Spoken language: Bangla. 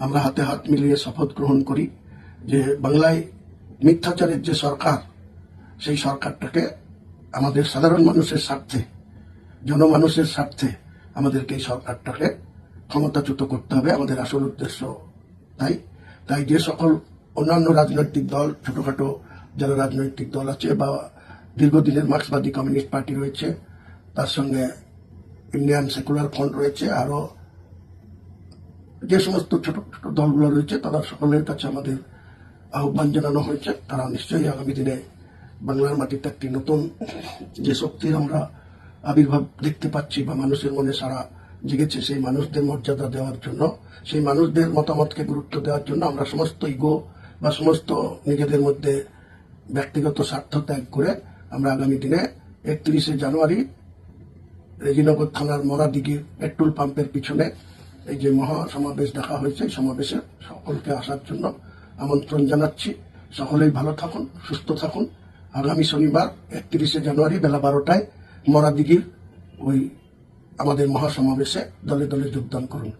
আমরা হাতে হাত মিলিয়ে শপথ গ্রহণ করি যে বাংলায় মিথ্যাচারের যে সরকার, সেই সরকারটাকে আমাদের সাধারণ মানুষের স্বার্থে, জনমানুষের স্বার্থে আমাদেরকে এই সরকারটাকে ক্ষমতাচ্যুত করতে হবে। আমাদের আসল উদ্দেশ্য তাই যে সকল অন্যান্য রাজনৈতিক দল, ছোটখাটো যারা রাজনৈতিক দল আছে বা দীর্ঘদিনের মার্ক্সবাদী কমিউনিস্ট পার্টি রয়েছে, তার সঙ্গে ইন্ডিয়ান সেকুলার ফ্রন্ট রয়েছে, আরো যে সমস্ত ছোট ছোট দলগুলো রয়েছে, তারা সকলের কাছে আমাদের আহ্বান জানানো হয়েছে। তারা নিশ্চয়ই আগামী দিনে বাংলার মাটিতে একটি নতুন যে শক্তির আমরা আবির্ভাব দেখতে পাচ্ছি বা মানুষের মনে সারা জেগেছে, সেই মানুষদের মর্যাদা দেওয়ার জন্য, সেই মানুষদের মতামতকে গুরুত্ব দেওয়ার জন্য আমরা সমস্ত ইগো বা সমস্ত নিজেদের মধ্যে ব্যক্তিগত স্বার্থ ত্যাগ করে আমরা আগামী দিনে 31শে জানুয়ারি রেজিনগর থানার মরাদিঘির পেট্রোল পাম্পের পিছনে এই যে মহাসমাবেশ ডাকা হয়েছে, এই সমাবেশে সকলকে আসার জন্য আমন্ত্রণ জানাচ্ছি। সকলেই ভালো থাকুন, সুস্থ থাকুন। আগামী শনিবার 31শে জানুয়ারি বেলা 12টায় মরাদিঘির ওই আমাদের মহাসমাবেশে দলে দলে যোগদান করুন।